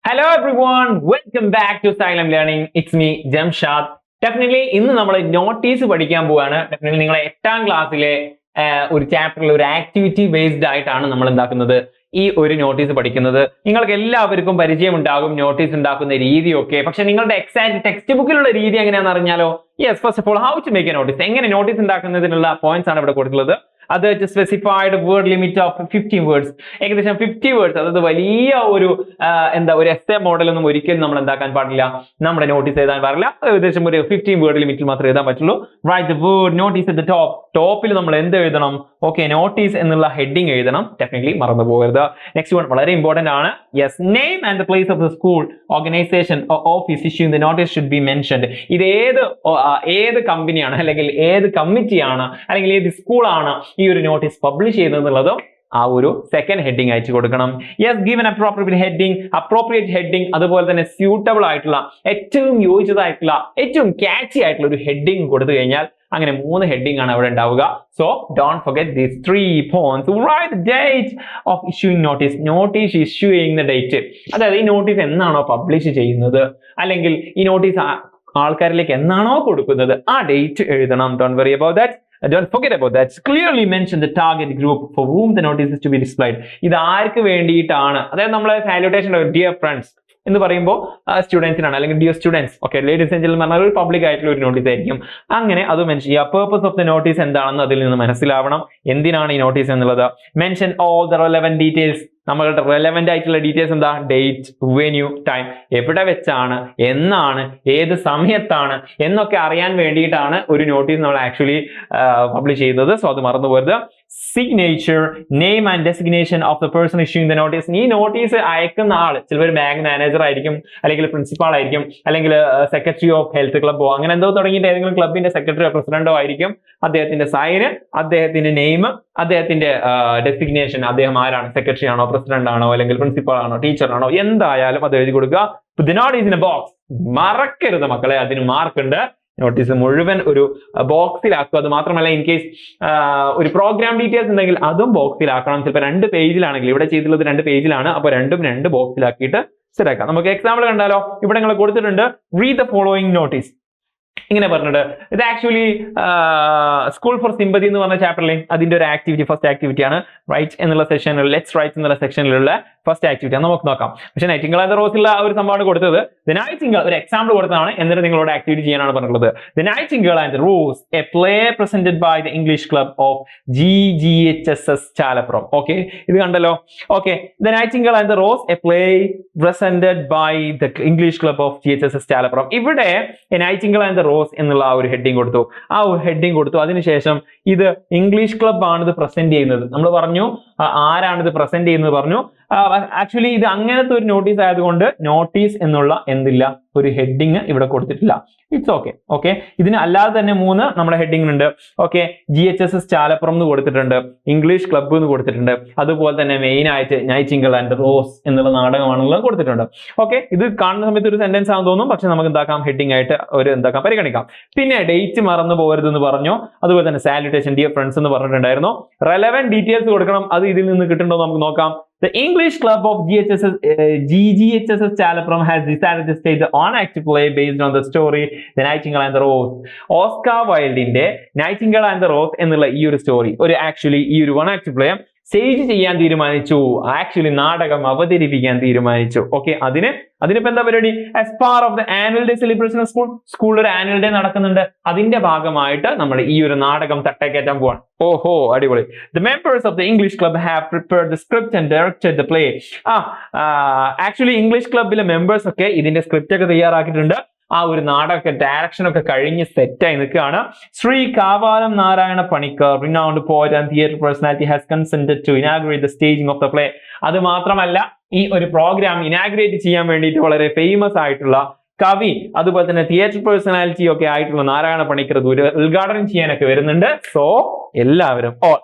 Hello everyone, welcome back to Silent Learning. It's me, Jamshad. Definitely ഇന്ന് നമ്മൾ notice പഠിക്കാൻ പോവാണ്. Definitely നിങ്ങളെ 8ാം ക്ലാസ്സിലെ ഒരു ചാപ്റ്ററിൽ ഒരു ആക്ടിവിറ്റി ബേസ്ഡ് ആയിട്ടാണ് നമ്മൾ എന്താക്കുന്നത് ഈ ഒരു നോട്ടീസ് പഠിക്കുന്നത്. നിങ്ങൾക്ക് എല്ലാവർക്കും പരിചയം ഉണ്ടാകും നോട്ടീസ് ഉണ്ടാക്കുന്ന രീതിയൊക്കെ. പക്ഷെ നിങ്ങളുടെ എക്സാക്ട് ടെക്സ്റ്റ് ബുക്കിലുള്ള രീതി എങ്ങനെയാണെന്ന് അറിഞ്ഞാലോ? Yes, first of all how to make a notice, എങ്ങനെ നോട്ടീസ് ഉണ്ടാക്കുന്നതിനുള്ള പോയിന്റ്സ് ആണ് ഇവിടെ കൊടുത്തിട്ടുള്ളത്. അത് specified word limit of 50 words, ഏകദേശം 50 വേർഡ്സ്. അതായത് വലിയ ഒരു ഒരു എസ്സേ മോഡലൊന്നും ഒരിക്കലും നമ്മൾ എന്താക്കാൻ പാടില്ല, നമ്മുടെ നോട്ടീസ് എഴുതാൻ പാടില്ല. ഏകദേശം ഒരു 15 വേർഡ് ലിമിറ്റിൽ മാത്രമേ എഴുതാൻ പറ്റുള്ളൂ. Write the word notice at the top. ടോപ്പിൽ നമ്മൾ എന്ത് എഴുതണം? ഓക്കെ, നോട്ടീസ് എന്നുള്ള ഹെഡിങ് എഴുതണം. ഡെഫിനറ്റ്ലി മറന്നു പോകരുത്. നെക്സ്റ്റ് വൺ വളരെ ഇമ്പോർട്ടന്റ് ആണ്. Yes, name and the place of the school organisation office issuing the notice should be mentioned. ഇത് ഏത് കമ്പനിയാണ്, അല്ലെങ്കിൽ ഏത് കമ്മിറ്റിയാണ്, അല്ലെങ്കിൽ ഏത് സ്കൂളാണ് ഈ ഒരു നോട്ടീസ് പബ്ലിഷ് ചെയ്യുന്നതെന്നുള്ളതും ആ ഒരു സെക്കൻഡ് ഹെഡിങ് അയച്ചു കൊടുക്കണം. യെസ്, ഗിവൻ അപ്രോപ്രിയേറ്റ് ഹെഡിങ്, അതുപോലെ തന്നെ സ്യൂട്ടബിൾ ആയിട്ടുള്ള, ഏറ്റവും യോജിച്ചതായിട്ടുള്ള, ഏറ്റവും ക്യാച്ചി ആയിട്ടുള്ള ഒരു ഹെഡിങ് കൊടുത്തു കഴിഞ്ഞാൽ അങ്ങനെ 3 ഹെഡിങ് ആണ് അവിടെ ഉണ്ടാവുക. So don't forget these 3 points. Write the date of issuing notice, notice issue ചെയ്യുന്ന ഡേറ്റ്, അതായത് ഈ നോട്ടീസ് എന്നാണോ പബ്ലിഷ് ചെയ്യുന്നത്, അല്ലെങ്കിൽ ഈ നോട്ടീസ് ആൾക്കാരിലേക്ക് എന്നാണോ കൊടുക്കുന്നത്, ആ ഡേറ്റ് എഴുതണം. Don't worry about that. Don't forget about that. Clearly mention the target group for whom the notice is to be displayed. ഇത് ആർക്ക് വേണ്ടിയിട്ടാണ്? അതായത് നമ്മളെ സാലുട്ടേഷൻ ഡിയർ ഫ്രണ്ട്സ് എന്ന് പറയുമ്പോൾ സ്റ്റുഡൻസിനാണ്, അല്ലെങ്കിൽ dear students. Okay, ladies and gentlemen പറഞ്ഞാൽ ഒരു പബ്ലിക് ആയിട്ടുള്ള ഒരു നോട്ടീസ് ആയിരിക്കും. അങ്ങനെ അത് മെൻഷൻ ചെയ്യുക. പേർപ്പസ് ഓഫ് ദ നോട്ടീസ് എന്താണെന്ന് അതിൽ നിന്ന് മനസ്സിലാവണം. എന്തിനാണ് ഈ നോട്ടീസ് എന്നുള്ളത്. Mention all the relevant details. നമ്മളുടെ റെലവന്റ് ആയിട്ടുള്ള ഡീറ്റെയിൽസ് എന്താ? ഡേറ്റ്, വെന്യൂ, ടൈം, എവിടെ വെച്ചാണ്, എന്നാണ്, ഏത് സമയത്താണ് എന്നൊക്കെ അറിയാൻ വേണ്ടിയിട്ടാണ് ഒരു നോട്ടീസ് നമ്മൾ ആക്ച്വലി പബ്ലിഷ് ചെയ്യുന്നത്. സോ അത് മറന്നു പോകരുത്. Signature, name and designation of the person issuing the notice. ഈ നോട്ടീസ് അയക്കുന്ന ആള് ചിലപ്പോൾ ബാങ്ക് മാനേജർ ആയിരിക്കും, അല്ലെങ്കിൽ പ്രിൻസിപ്പാൾ ആയിരിക്കും, അല്ലെങ്കിൽ സെക്രട്ടറി ഓഫ് ഹെൽത്ത് ക്ലബോ അങ്ങനെ എന്തോ തുടങ്ങിയിട്ട് ഏതെങ്കിലും ക്ലബിന്റെ സെക്രട്ടറിയോ പ്രസിഡന്റോ ആയിരിക്കും. അദ്ദേഹത്തിന്റെ സൈന്, അദ്ദേഹത്തിന്റെ നെയിം, അദ്ദേഹത്തിന്റെ ഡെസിഗ്നേഷൻ, അദ്ദേഹം ആരാണ്, സെക്രട്ടറി ആണോ, പ്രസിഡന്റ് ആണോ, അല്ലെങ്കിൽ പ്രിൻസിപ്പൾ ആണോ, ടീച്ചർ ആണോ, എന്തായാലും അത് എഴുതി കൊടുക്കുക. The notice in A box. മറക്കരുത് മക്കളെ, അതിന് മാർക്കുണ്ട്. നോട്ടീസ് മുഴുവൻ ഒരു ബോക്സിലാക്കുക. അത് മാത്രമല്ല, ഇൻ കേസ് ഒരു പ്രോഗ്രാം ഡീറ്റെയിൽസ് ഉണ്ടെങ്കിൽ അതും ബോക്സിലാക്കണം. ചിലപ്പോൾ 2 പേജിലാണെങ്കിൽ, ഇവിടെ ചെയ്തിട്ടുള്ളത് 2 പേജിലാണ്, അപ്പോൾ 2 ബോക്സിലാക്കിയിട്ട് സെറ്റാക്കാം. നമുക്ക് എക്സാമ്പിൾ കണ്ടാലോ? ഇവിടെ നിങ്ങൾ കൊടുത്തിട്ടുണ്ട്, റീഡ് ദ ഫോളോയിങ് നോട്ടീസ്. ഇങ്ങനെ പറഞ്ഞിട്ട് ഇത് ആക്ച്വലി സ്കൂൾ ഫോർ സിമ്പതി എന്ന് പറഞ്ഞ ചാപ്റ്ററിലെ അതിന്റെ ഒരു ആക്ടിവിറ്റി, ഫസ്റ്റ് ആക്ടിവിറ്റി ആണ്. റൈറ്റ് എന്നുള്ള സെക്ഷനിൽ, ലെറ്റ്സ് റൈറ്റ് എന്നുള്ള സെക്ഷനിലുള്ള ഫസ്റ്റ് ആക്ടിവിറ്റി ആണ്. നമുക്ക് നോക്കാം. പക്ഷെ നൈറ്റിംഗേൽ ആൻഡ് ദ റോസിലുള്ള ഒരു സംഭവമാണ് കൊടുത്തത്. ദി നൈറ്റിംഗേൽ ഒരു എക്സാമ്പിൾ കൊടുത്തതാണ്, എന്നിട്ട് നിങ്ങളോട് ആക്ടിവിറ്റി ചെയ്യാനാണ് പറഞ്ഞിട്ടുള്ളത്. The nightingale and the rose, a play presented by the English club of GGHSS Chalappuram. Okay, ഇത് കണ്ടല്ലോ. Okay, the nightingale and the rose, a play presented by the English club of GHSS Chalappuram. ഇവിടെ nightingale and the rose എന്നുള്ള ആ ഒരു heading കൊടുത്തു. ആ ഒരു heading കൊടുത്തു. അതിനുശേഷം ഇത് ഇംഗ്ലീഷ് ക്ലബ് ആണ് ഇത് പ്രസന്റ് ചെയ്യുന്നത്. നമ്മൾ പറഞ്ഞു ആരാണ് ഇത് പ്രസന്റ് ചെയ്യുന്നത് പറഞ്ഞു. ആക്ച്വലി ഇത് അങ്ങനത്തെ ഒരു നോട്ടീസ് ആയതുകൊണ്ട് നോട്ടീസ് എന്നുള്ള എന്തില്ല, ഒരു ഹെഡിങ് ഇവിടെ കൊടുത്തിട്ടില്ല. It's okay. ഓക്കെ, ഇതിന് അല്ലാതെ തന്നെ 3 നമ്മുടെ ഹെഡിങ് ഉണ്ട്. ഓക്കെ, GHSS ചാലപ്പുറം എന്ന് കൊടുത്തിട്ടുണ്ട്, ഇംഗ്ലീഷ് ക്ലബ്ബ് എന്ന് കൊടുത്തിട്ടുണ്ട്, അതുപോലെ തന്നെ മെയിൻ ആയിട്ട് നൈറ്റിംഗേൽ ആൻഡ് റോസ് എന്നുള്ള നാടകമാണെന്നുള്ളത് കൊടുത്തിട്ടുണ്ട്. ഓക്കെ, ഇത് കാണുന്ന സമയത്ത് ഒരു സെന്റൻസ് ആണെന്ന് തോന്നും, പക്ഷെ നമുക്ക് എന്താക്കാം, ഹെഡിങ് ആയിട്ട് ഒരു പരിഗണിക്കാം. പിന്നെ ഡേറ്റ് മറന്നു പോകരുതെന്ന് പറഞ്ഞു. അതുപോലെ തന്നെ സാലുട്ടേഷൻ, ഡിയർ ഫ്രണ്ട്സ് എന്ന് പറഞ്ഞിട്ടുണ്ടായിരുന്നു. റെലവന്റ് ഡീറ്റെയിൽസ് കൊടുക്കണം. അത് ഇതിൽ നിന്ന് കിട്ടുന്നുണ്ടോ നമുക്ക് നോക്കാം. The English Club of GGHSS Chalapram has decided to stage the on-act play based on the story The Nightingale and the Rose. Oscar വൈൽഡിന്റെ Nightingale and the Rose എന്നുള്ള ഈ ഒരു സ്റ്റോറി, ആക്ച്വലി ഈ ഒരു one-act play സ്റ്റേജ് ചെയ്യാൻ തീരുമാനിച്ചു. Actually നാടകം അവതരിപ്പിക്കാൻ തീരുമാനിച്ചു. ഓക്കെ, അതിനിപ്പോ എന്താ പരിപാടി? As part of the annual day celebration സ്കൂളിൽ ഒരു ആനുവൽ ഡേ നടക്കുന്നുണ്ട്. അതിന്റെ ഭാഗമായിട്ട് നമ്മൾ ഈ ഒരു നാടകം തട്ടേക്കറ്റാൻ പോവാണ്. ഓഹോ, അടിപൊളി. The members of the English club have prepared the script and directed the play. Actually English ക്ലബിലെ മെമ്പേഴ്സ് ഒക്കെ ഇതിന്റെ സ്ക്രിപ്റ്റ് ഒക്കെ തയ്യാറാക്കിയിട്ടുണ്ട്. ആ ഒരു നാടക ഡയറക്ഷൻ ഒക്കെ കഴിഞ്ഞ് സെറ്റായി നിൽക്കുകയാണ്. Shri Kavalam Narayana Panicker, renowned poet and theatre personality, has consented to inaugurate the staging of the play. അത് മാത്രമല്ല, ഈ ഒരു പ്രോഗ്രാം ഇനാഗുറേറ്റ് ചെയ്യാൻ വേണ്ടിയിട്ട് വളരെ ഫേമസ് ആയിട്ടുള്ള കവി, അതുപോലെ തന്നെ തിയേറ്റർ പേഴ്സണാലിറ്റി ഒക്കെ ആയിട്ടുള്ള നാരായണ പണിക്കർ ഉദ്ഘാടനം ചെയ്യാനൊക്കെ വരുന്നുണ്ട്. സോ എല്ലാവരും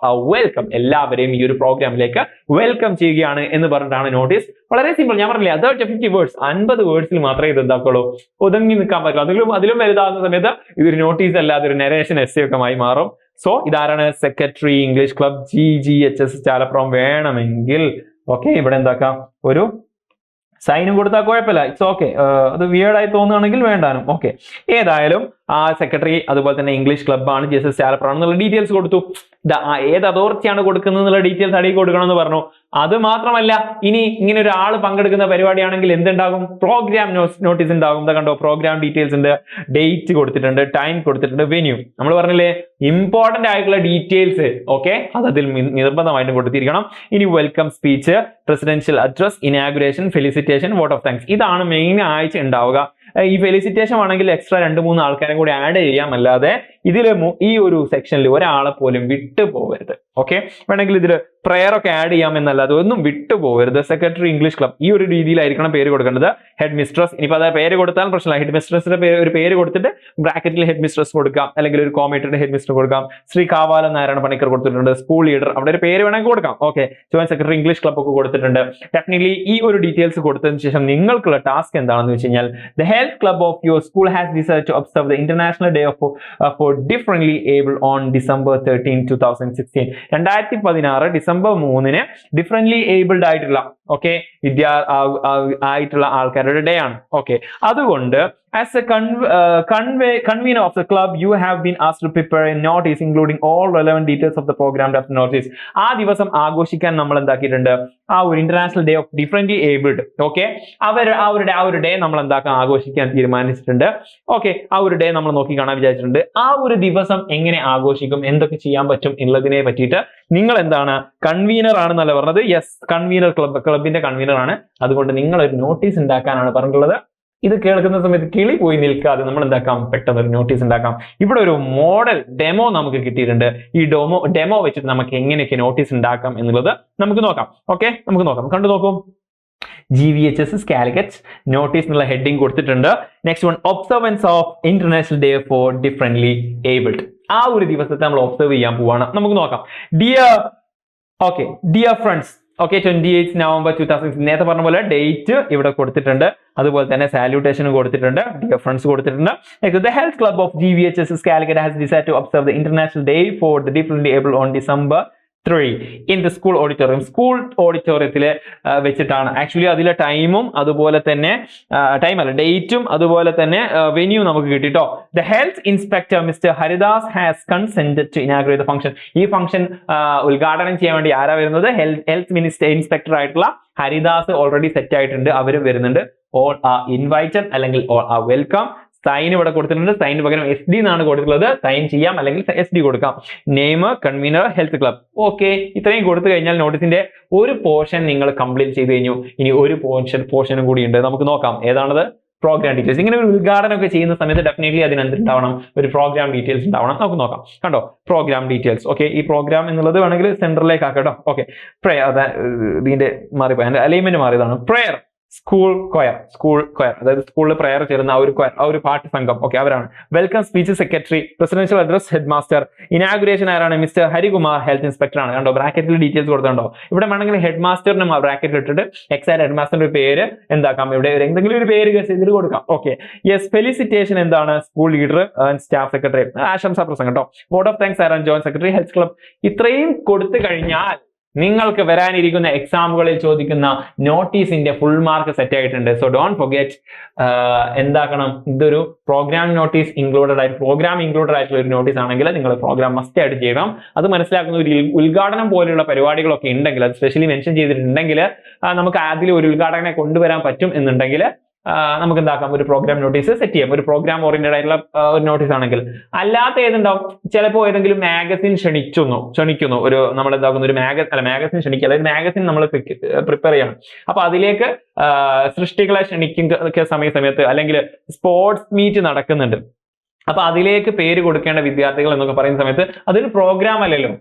വെൽക്കം, എല്ലാവരെയും ഈ ഒരു പ്രോഗ്രാമിലേക്ക് വെൽക്കം ചെയ്യുകയാണ് എന്ന് പറഞ്ഞിട്ടാണ് നോട്ടീസ്. വളരെ സിമ്പിൾ. ഞാൻ പറഞ്ഞില്ലേ, 50 വേർഡ്സ്, 50 വേർഡ്സിൽ മാത്രമേ ഇത് എന്താക്കുള്ളൂ, ഒതുങ്ങി നിൽക്കാൻ പറ്റുള്ളൂ. അതിലും വലുതാകുന്ന സമയത്ത് ഇതൊരു നോട്ടീസ് അല്ലാതെ ഒരു നരേഷൻ എസ്സേ ഒക്കെ ആയി മാറും. സോ ഇതാരാണ്? Secretary, English club GGHS Chalappuram. വേണമെങ്കിൽ ഓക്കെ, ഇവിടെ എന്താക്കാം, ഒരു സൈനും കൊടുത്താൽ കുഴപ്പമില്ല, ഇറ്റ്സ് ഓക്കെ. അത് വിയേർഡായി തോന്നുകയാണെങ്കിൽ വേണ്ടാനും ഓക്കെ. ഏതായാലും ആ സെക്രട്ടറി അതുപോലെ തന്നെ ഇംഗ്ലീഷ് ക്ലബ്ബാണ്, ജീസസ് ചാലപ്പർ ആണെന്നുള്ള ഡീറ്റെയിൽസ് കൊടുത്തു. ഏത് അതോറിറ്റിയാണ് കൊടുക്കുന്നത് എന്നുള്ള ഡീറ്റെയിൽസ് അടിയിൽ കൊടുക്കണമെന്ന് പറഞ്ഞു. അത് മാത്രമല്ല, ഇനി ഇങ്ങനെ ഒരാൾ പങ്കെടുക്കുന്ന പരിപാടിയാണെങ്കിൽ എന്തുണ്ടാകും? പ്രോഗ്രാം നോട്ടീസ് ഉണ്ടാകും. എന്താ കണ്ടോ, പ്രോഗ്രാം ഡീറ്റെയിൽസ് ഉണ്ട്, ഡേറ്റ് കൊടുത്തിട്ടുണ്ട്, ടൈം കൊടുത്തിട്ടുണ്ട്, വെന്യൂ. നമ്മൾ പറഞ്ഞില്ലേ ഇമ്പോർട്ടന്റ് ആയിട്ടുള്ള ഡീറ്റെയിൽസ് ഓക്കെ, അത് അതിൽ നിർബന്ധമായിട്ടും കൊടുത്തിരിക്കണം. ഇനി welcome speech, presidential address, inauguration, felicitation, vote of thanks, ഇതാണ് മെയിൻ ആഴ്ച ഉണ്ടാവുക. ഈ ഫെലിസിറ്റേഷൻ ആണെങ്കിൽ എക്സ്ട്രാ 2-3 ആൾക്കാരെ കൂടി ആഡ് ചെയ്യാം. അല്ലാതെ ഇതിൽ ഈ ഒരു സെക്ഷനിൽ ഒരാളെ പോലും വിട്ടു പോകരുത് ഓക്കെ. വേണമെങ്കിൽ ഇതിൽ പ്രയർ ഒക്കെ ആഡ് ചെയ്യാം എന്നല്ലാതെ ഒന്നും വിട്ടു പോകരുത്. സെക്രട്ടറി ഇംഗ്ലീഷ് ക്ലബ് ഈ ഒരു രീതിയിലായിരിക്കണം പേര് കൊടുക്കേണ്ടത്. ഹെഡ് മിസ്ട്രസ്, ഇനിയിപ്പോൾ അത് പേര് കൊടുത്താൽ പ്രശ്നമില്ല. ഹെഡ് മിസ്ട്രസിന്റെ ഒരു പേര് കൊടുത്തിട്ട് ബ്രാക്കറ്റിൽ ഹെഡ് മിസ്ട്രസ് കൊടുക്കാം, അല്ലെങ്കിൽ ഒരു കോമേറ്റഡ് ഹെഡ് മിസ്റ്റർ കൊടുക്കാം. ശ്രീ കാവാലം നാരായണ പണിക്കർ കൊടുത്തിട്ടുണ്ട്. സ്കൂൾ ലീഡർ, അവിടെ ഒരു പേര് വേണമെങ്കിൽ കൊടുക്കാം okay. Joint secretary English club ഒക്കെ കൊടുത്തിട്ടുണ്ട്. ടെക്നിക്കലി ഈ ഒരു ഡീറ്റെയിൽസ് കൊടുത്തതിന് ശേഷം നിങ്ങൾക്കുള്ള ടാസ്ക് എന്താണെന്ന് വെച്ച് കഴിഞ്ഞാൽ, the health club of your school has decide to observe the international day for differently able on December 13, 2016. 2016 December 3 differently abled ആയിട്ടുള്ള ഓക്കെ ആയിട്ടുള്ള ആൾക്കാരുടെ ഡേ ആണ് ഓക്കെ. അതുകൊണ്ട് as a convener of the club, you have been asked to prepare a notice including all relevant details of the program of the notice. ആ ദിവസം ആഘോഷിക്കാൻ നമ്മൾ എന്താക്കിയിട്ടുണ്ട്, ആ ഒരു international day of differently abled okay, അവരുടെ day നമ്മൾ എന്താക്കാൻ ആഘോഷിക്കാൻ തീരുമാനിച്ചിട്ടുണ്ട് ഓക്കെ. ആ ഒരു ഡേ നമ്മൾ നോക്കി കാണാൻ വിചാരിച്ചിട്ടുണ്ട്. ആ ഒരു ദിവസം എങ്ങനെ ആഘോഷിക്കും, എന്തൊക്കെ ചെയ്യാൻ പറ്റും എന്നുള്ളതിനെ പറ്റിയിട്ട് നിങ്ങൾ എന്താണ്, കൺവീനർ ആണെന്നല്ല പറഞ്ഞത്, യെസ് കൺവീനർ, ക്ലബിന്റെ കൺവീനർ ആണ്. അതുകൊണ്ട് നിങ്ങൾ ഒരു നോട്ടീസ് ഉണ്ടാക്കാനാണ് പറഞ്ഞിട്ടുള്ളത്. ഇത് കേൾക്കുന്ന സമയത്ത് കിളി പോയി നിൽക്കാതെ നമ്മൾ എന്താക്കാം, പെട്ടെന്ന് ഒരു നോട്ടീസ് ഉണ്ടാക്കാം. ഇവിടെ ഒരു മോഡൽ ഡെമോ നമുക്ക് കിട്ടിയിട്ടുണ്ട്. ഈ ഡെമോ വെച്ചിട്ട് നമുക്ക് എങ്ങനെയൊക്കെ നോട്ടീസ് ഉണ്ടാക്കാം എന്നുള്ളത് നമുക്ക് നോക്കാം ഓക്കെ. നമുക്ക് നോക്കാം, കണ്ടു നോക്കൂ. GVHS കാലിക്കറ്റ് നോട്ടീസ് എന്നുള്ള ഹെഡിങ് കൊടുത്തിട്ടുണ്ട്. Next one, observance of international day for differently abled. ആ ഒരു ദിവസത്തെ നമ്മൾ ഒബ്സർവ് ചെയ്യാൻ പോവാണ്. നമുക്ക് നോക്കാം. ഡിയർ ഫ്രണ്ട്സ് ഓക്കെ, 28 November 2016 നേരത്തെ പറഞ്ഞ പോലെ ഡേറ്റ് ഇവിടെ കൊടുത്തിട്ടുണ്ട്. അതുപോലെ തന്നെ സാല്യൂട്ടേഷനും കൊടുത്തിട്ടുണ്ട്, ഡിയർ ഫ്രണ്ട്സ് കൊടുത്തിട്ടുണ്ട്. The health club of GVHS Calicut has decided to observe the international day for the differently able on December 3 in the school auditorium. School ഓഡിറ്റോറിയത്തിൽ വെച്ചിട്ടാണ്. ആക്ച്വലി അതിലെ ടൈമും അതുപോലെ തന്നെ ഡേറ്റും അതുപോലെ തന്നെ വെന്യൂ നമുക്ക് കിട്ടിട്ടോ. The health inspector Mr. Haridas has consented to inaugurate the function. ഈ ഫംഗ്ഷൻ ഉദ്ഘാടനം ചെയ്യാൻ വേണ്ടി ആരാ വരുന്നത്? ഹെൽത്ത് മിനിസ്റ്റർ ഇൻസ്പെക്ടർ ആയിട്ടുള്ള ഹരിദാസ് ഓൾറെഡി സെറ്റ് ആയിട്ടുണ്ട്, അവരും വരുന്നുണ്ട്. ഓൾ ആർ ഇൻവൈറ്റഡ് അല്ലെങ്കിൽ ഓൾ ആർ വെൽക്കം. സൈൻ ഇവിടെ കൊടുത്തിട്ടുണ്ട്. സൈന് പകരം SD എന്നാണ് കൊടുത്തിട്ടുള്ളത്. സൈൻ ചെയ്യാം അല്ലെങ്കിൽ SD കൊടുക്കാം. Name, convener, health club okay. ഇത്രയും കൊടുത്തു കഴിഞ്ഞാൽ നോട്ടീസിന്റെ ഒരു പോർഷൻ നിങ്ങൾ കംപ്ലീറ്റ് ചെയ്ത് കഴിഞ്ഞു. ഇനി ഒരു പോർഷനും കൂടി ഉണ്ട്, നമുക്ക് നോക്കാം. ഏതാണത്? Program details. ഇങ്ങനെ ഒരു ഉദ്ഘാടനം ഒക്കെ ചെയ്യുന്ന സമയത്ത് ഡെഫിനറ്റ്ലി അതിനെന്തുണ്ടാവണം, ഒരു പ്രോഗ്രാം ഡീറ്റെയിൽസ് ഉണ്ടാവണം. നമുക്ക് നോക്കാം. കണ്ടോ, പ്രോഗ്രാം ഡീറ്റെയിൽസ് ഓക്കെ. ഈ പ്രോഗ്രാം എന്നുള്ളത് വേണമെങ്കിൽ സെന്ററിലേക്ക് ആക്കാം കേട്ടോ ഓക്കെ. പ്രയർ, ഇതിന്റെ മാറിപ്പോയി, അതിന്റെ അലൈൻമെന്റ് മാറിയതാണ്. പ്രയർ, സ്കൂൾ കൊയർ, അതായത് സ്കൂളിൽ പ്രയർ ചേരുന്ന ആ ഒരു പാട്ട് സംഘം ഓക്കെ, അവരാണ്. Welcome speech secretary, presidential address head master, inauguration ആരാണ്? മിസ്റ്റർ ഹരികുമാർ, ഹെൽത്ത് ഇൻസ്പെക്ടർ ആണ്. കണ്ടോ, ബ്രാക്കറ്റിൽ ഡീറ്റെയിൽസ് കൊടുത്തുണ്ടോ. ഇവിടെ വേണമെങ്കിൽ ഹെഡ് മാസ്റ്ററിനും ബ്രാക്കറ്റിൽ ഇട്ടിട്ട് എക്സാക്ട് ഹെഡ് മാസ്റ്ററിന്റെ പേര് എന്താക്കാം, ഇവിടെ എന്തെങ്കിലും ഒരു പേര് ഇതിൽ കൊടുക്കാം ഓക്കെ. യെസ്, ഫെലിസിറ്റേഷൻ എന്താണ്? സ്കൂൾ ലീഡർ, സ്റ്റാഫ് സെക്രട്ടറി, ആശംസാ പ്രസംഗം കേട്ടോ. വോട്ട് ഓഫ് താങ്ക്സ് ആരാണ്? Joint secretary, health club. ഇത്രയും കൊടുത്തു കഴിഞ്ഞാൽ നിങ്ങൾക്ക് വരാനിരിക്കുന്ന എക്സാമുകളിൽ ചോദിക്കുന്ന നോട്ടീസിന്റെ ഫുൾ മാർക്ക് സെറ്റ് ആയിട്ടുണ്ട്. സോ ഡോണ്ട് ഫൊർഗെറ്റ്, എന്താക്കണം, ഇതൊരു പ്രോഗ്രാം നോട്ടീസ് ഇൻക്ലൂഡഡ് ആയിട്ടുള്ള ഒരു നോട്ടീസ് ആണെങ്കിൽ നിങ്ങൾ പ്രോഗ്രാം മസ്റ്റ് ആയിട്ട് ചെയ്യണം. അത് മനസ്സിലാക്കുന്ന ഒരു ഉദ്ഘാടനം പോലെയുള്ള പരിപാടികളൊക്കെ ഉണ്ടെങ്കിൽ, അത് സ്പെഷ്യലി മെൻഷൻ ചെയ്തിട്ടുണ്ടെങ്കിൽ, നമുക്ക് അതിൽ ഒരു ഉദ്ഘാടകനെ കൊണ്ടുവരാൻ പറ്റും എന്നുണ്ടെങ്കിൽ നമുക്ക് എന്താക്കാം, ഒരു പ്രോഗ്രാം നോട്ടീസ് സെറ്റ് ചെയ്യാം. ഒരു പ്രോഗ്രാം ഓറിയന്റഡ് ആയിട്ടുള്ള ഒരു നോട്ടീസ് ആണെങ്കിൽ. അല്ലാത്ത ഏതുണ്ടാവും, ചിലപ്പോൾ ഏതെങ്കിലും മാഗസിൻ ക്ഷണിക്കുന്നു ഒരു നമ്മൾ എന്താക്കുന്ന ഒരു മാഗസിൻ ക്ഷണിക്കുക, അല്ലെങ്കിൽ മാഗസിൻ നമ്മൾ പ്രിപ്പയർ ചെയ്യണം. അപ്പൊ അതിലേക്ക് സൃഷ്ടികളെ ക്ഷണിക്കുന്ന സമയത്ത് അല്ലെങ്കിൽ സ്പോർട്സ് മീറ്റ് നടക്കുന്നുണ്ട്, അപ്പൊ അതിലേക്ക് പേര് കൊടുക്കേണ്ട വിദ്യാർത്ഥികൾ എന്നൊക്കെ പറയുന്ന സമയത്ത് അതൊരു പ്രോഗ്രാം അല്ലല്ലോ,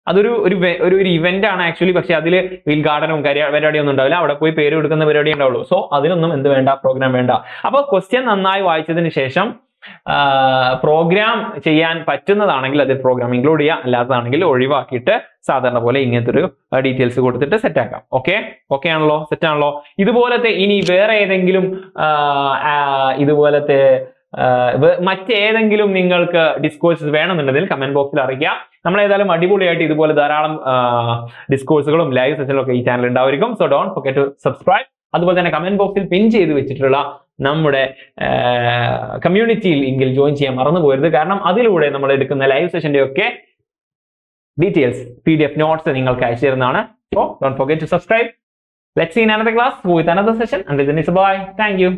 അതൊരു ഇവന്റ് ആണ് ആക്ച്വലി. പക്ഷെ അതിൽ ഉദ്ഘാടനവും പരിപാടിയൊന്നും ഉണ്ടാവില്ല, അവിടെ പോയി പേര് കൊടുക്കുന്ന പരിപാടി ഉണ്ടാവുള്ളൂ. സോ അതിനൊന്നും എന്ത് വേണ്ട, പ്രോഗ്രാം വേണ്ട. അപ്പൊ ക്വസ്റ്റ്യൻ നന്നായി വായിച്ചതിന് ശേഷം പ്രോഗ്രാം ചെയ്യാൻ പറ്റുന്നതാണെങ്കിൽ അതിൽ പ്രോഗ്രാം ഇൻക്ലൂഡ് ചെയ്യുക, അല്ലാത്തതാണെങ്കിൽ ഒഴിവാക്കിയിട്ട് സാധാരണ പോലെ ഇങ്ങനത്തെ ഒരു ഡീറ്റെയിൽസ് കൊടുത്തിട്ട് സെറ്റ് ആക്കാം. ഓക്കെ ആണല്ലോ, സെറ്റ് ആണല്ലോ. ഇതുപോലത്തെ ഇനി വേറെ ഏതെങ്കിലും ഇതുപോലത്തെ മറ്റേതെങ്കിലും നിങ്ങൾക്ക് ഡിസ്കോഴ്സസ് വേണമെന്നുണ്ടെങ്കിൽ കമന്റ് ബോക്സിൽ അറിയിക്കുക. നമ്മൾ ഏതായാലും അടിപൊളിയായിട്ട് ഇതുപോലെ ധാരാളം ഡിസ്കോഴ്സുകളും ലൈവ് സെഷനും ഒക്കെ ഈ ചാനൽ ഉണ്ടായിരിക്കും. So don't forget to subscribe. അതുപോലെ തന്നെ കമന്റ് ബോക്സിൽ പിൻ ചെയ്ത് വെച്ചിട്ടുള്ള നമ്മുടെ കമ്മ്യൂണിറ്റി ലിങ്കിൽ ജോയിൻ ചെയ്യാൻ മറന്നു പോകരുത്. കാരണം അതിലൂടെ നമ്മൾ എടുക്കുന്ന ലൈവ് സെഷന്റെ ഒക്കെ ഡീറ്റെയിൽസ് PDF നോട്ട്സ് നിങ്ങൾക്ക് അയച്ചു തരുന്നതാണ്. So don't forget to subscribe. Let's see in another class with another session. Until then, it's bye. Thank you.